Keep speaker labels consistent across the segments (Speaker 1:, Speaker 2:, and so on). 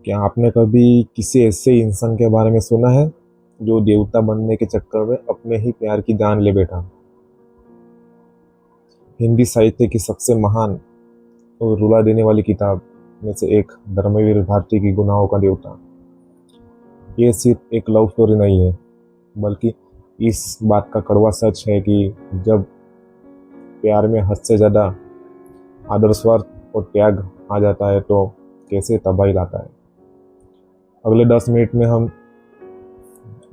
Speaker 1: क्या आपने कभी किसी ऐसे इंसान के बारे में सुना है जो देवता बनने के चक्कर में अपने ही प्यार की जान ले बैठा? हिंदी साहित्य की सबसे महान और रुला देने वाली किताब में से एक, धर्मवीर भारती की गुनाहों का देवता। ये सिर्फ एक लव स्टोरी नहीं है, बल्कि इस बात का कड़वा सच है कि जब प्यार में हद से ज़्यादा आदर्शवाद और त्याग आ जाता है तो कैसे तबाही लाता है। अगले 10 मिनट में हम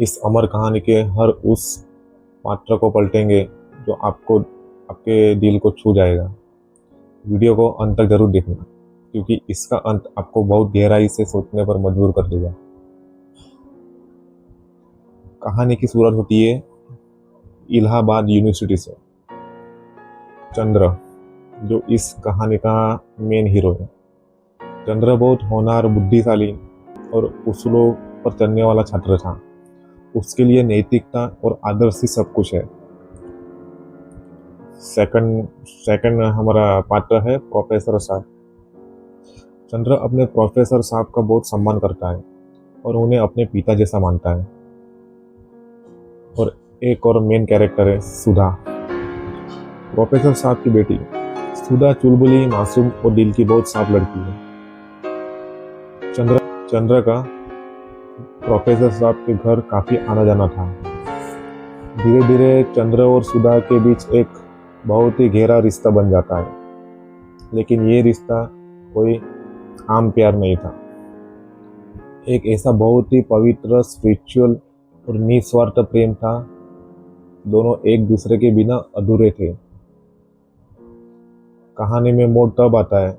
Speaker 1: इस अमर कहानी के हर उस पात्र को पलटेंगे जो आपके दिल को छू जाएगा। वीडियो को अंत तक जरूर देखना, क्योंकि इसका अंत आपको बहुत गहराई से सोचने पर मजबूर कर देगा। कहानी की शुरुआत होती है इलाहाबाद यूनिवर्सिटी से। चंद्र, जो इस कहानी का मेन हीरो है, चंद्र बहुत होनहार, बुद्धिशाली और उसूलों पर चलने वाला छात्र था। उसके लिए नैतिकता और आदर्श ही सब कुछ है। सेकंड सेकंड हमारा पात्र है प्रोफेसर साहब। चंद्र अपने प्रोफेसर साहब का बहुत सम्मान करता है और उन्हें अपने पिता जैसा मानता है। और एक और मेन कैरेक्टर है सुधा, प्रोफेसर साहब की बेटी। सुधा चुलबुली, मासूम और दिल की बहुत साफ लड़की है। चंद्र चंद्र का प्रोफेसर साहब के घर काफी आना जाना था। धीरे धीरे चंद्र और सुधा के बीच एक बहुत ही गहरा रिश्ता बन जाता है, लेकिन ये रिश्ता कोई आम प्यार नहीं था। एक ऐसा बहुत ही पवित्र, स्पिरिचुअल और निस्वार्थ प्रेम था। दोनों एक दूसरे के बिना अधूरे थे। कहानी में मोड़ तब आता है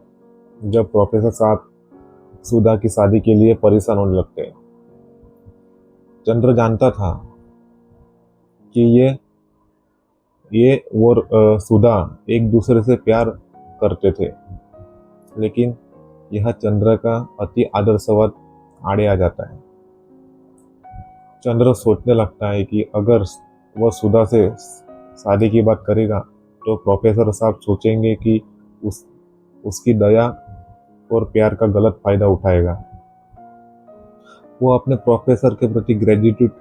Speaker 1: जब प्रोफेसर साहब सुधा की शादी के लिए परेशान होने लगते हैं। चंद्र जानता था कि ये और सुधा एक दूसरे से प्यार करते थे, लेकिन यह चंद्र का अति आदर्शवाद आड़े आ जाता है। चंद्र सोचने लगता है कि अगर वह सुधा से शादी की बात करेगा तो प्रोफेसर साहब सोचेंगे कि उसकी दया और प्यार का गलत फायदा उठाएगा। वो अपने प्रोफेसर के प्रति ग्रेटिट्यूड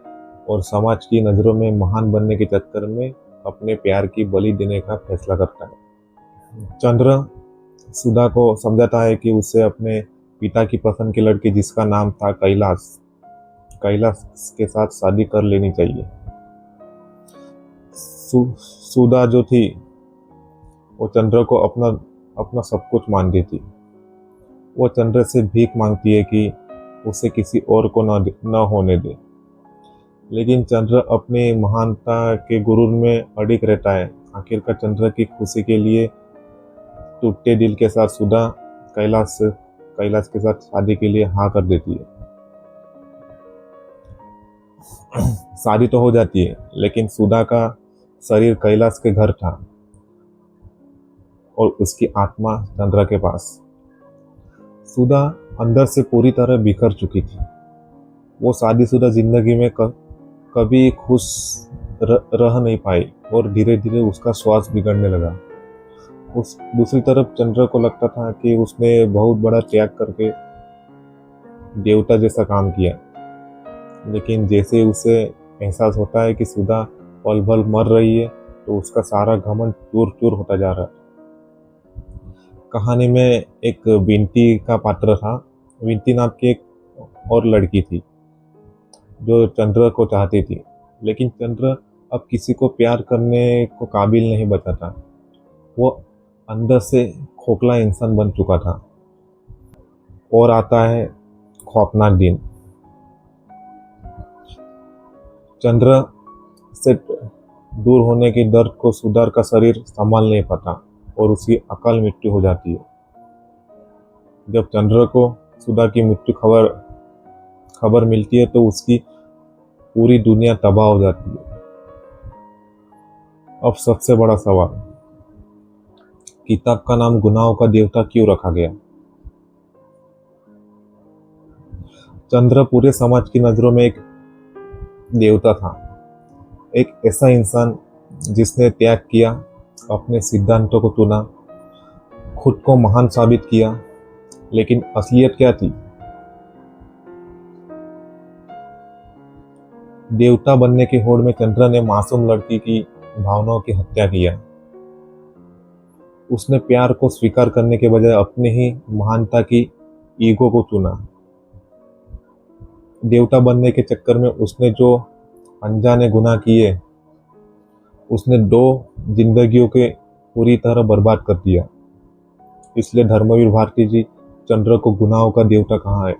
Speaker 1: और समाज की नज़रों में महान बनने के चक्कर में अपने प्यार की बलि देने का फैसला करता है। चंद्र सुधा को समझाता है कि उसे अपने पिता की पसंद की लड़की, जिसका नाम था कैलाश के साथ शादी कर लेनी चाहिए। सुधा जो थी वो चंद्र को अपना सब कुछ मानती थी। वो चंद्र से भीख मांगती है कि उसे किसी और को न होने दे, लेकिन चंद्र अपनी महानता के गुरूर में अडिग रहता है। आखिरकार चंद्र की खुशी के लिए टूटे दिल के साथ सुधा कैलाश के साथ शादी के लिए हाँ कर देती है। शादी तो हो जाती है, लेकिन सुधा का शरीर कैलाश के घर था और उसकी आत्मा चंद्र के पास। सुधा अंदर से पूरी तरह बिखर चुकी थी। वो शादीशुदा जिंदगी में कभी खुश रह नहीं पाई और धीरे धीरे उसका श्वास बिगड़ने लगा। उस दूसरी तरफ चंद्र को लगता था कि उसने बहुत बड़ा त्याग करके देवता जैसा काम किया, लेकिन जैसे उसे एहसास होता है कि सुधा पल भर मर रही है तो उसका सारा घमंड चूर चूर होता जा रहा है। कहानी में एक विंती का पात्र था। विंती नाम की एक और लड़की थी जो चंद्र को चाहती थी, लेकिन चंद्र अब किसी को प्यार करने को काबिल नहीं बचा था। वो अंदर से खोखला इंसान बन चुका था। और आता है खौफनाक दिन। चंद्र से दूर होने के दर्द को सुधा का शरीर संभाल नहीं पाता और उसकी अकाल मृत्यु हो जाती है। जब चंद्र को सुधा की मृत्यु खबर मिलती है तो उसकी पूरी दुनिया तबाह हो जाती है। अब सबसे बड़ा सवाल, किताब का नाम गुनाहों का देवता क्यों रखा गया? चंद्र पूरे समाज की नजरों में एक देवता था, एक ऐसा इंसान जिसने त्याग किया, अपने सिद्धांतों को चुना, खुद को महान साबित किया। लेकिन असलियत क्या थी? देवता बनने की होड़ में चंद्र ने मासूम लड़की की भावनाओं की हत्या किया। उसने प्यार को स्वीकार करने के बजाय अपनी ही महानता की ईगो को चुना। देवता बनने के चक्कर में उसने जो अनजाने गुनाह किए, उसने 2 जिंदगियों के पूरी तरह बर्बाद कर दिया। इसलिए धर्मवीर भारती जी चंद्र को गुनाहों का देवता कहा है।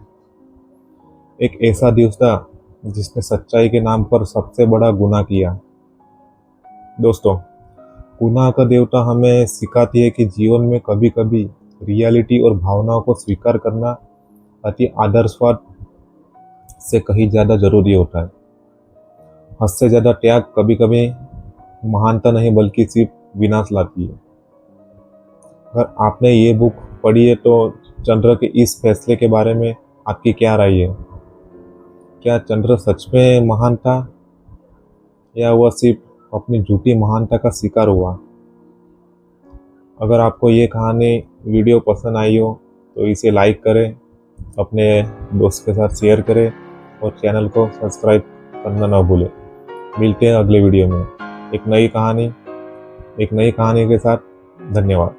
Speaker 1: एक ऐसा देवता जिसने सच्चाई के नाम पर सबसे बड़ा गुनाह किया। दोस्तों, गुनाह का देवता हमें सिखाती है कि जीवन में कभी कभी रियलिटी और भावनाओं को स्वीकार करना अति आदर्शवाद से कहीं ज़्यादा जरूरी होता है। हद से ज़्यादा त्याग कभी कभी महानता नहीं बल्कि सिर्फ विनाश लाती है। अगर आपने ये बुक पढ़ी है तो चंद्र के इस फैसले के बारे में आपकी क्या राय है? क्या चंद्र सच में महान था या वह सिर्फ अपनी झूठी महानता का शिकार हुआ? अगर आपको ये कहानी वीडियो पसंद आई हो तो इसे लाइक करें, अपने दोस्त के साथ शेयर करें और चैनल को सब्सक्राइब करना ना भूलें। मिलते हैं अगले वीडियो में एक नई कहानी के साथ। धन्यवाद।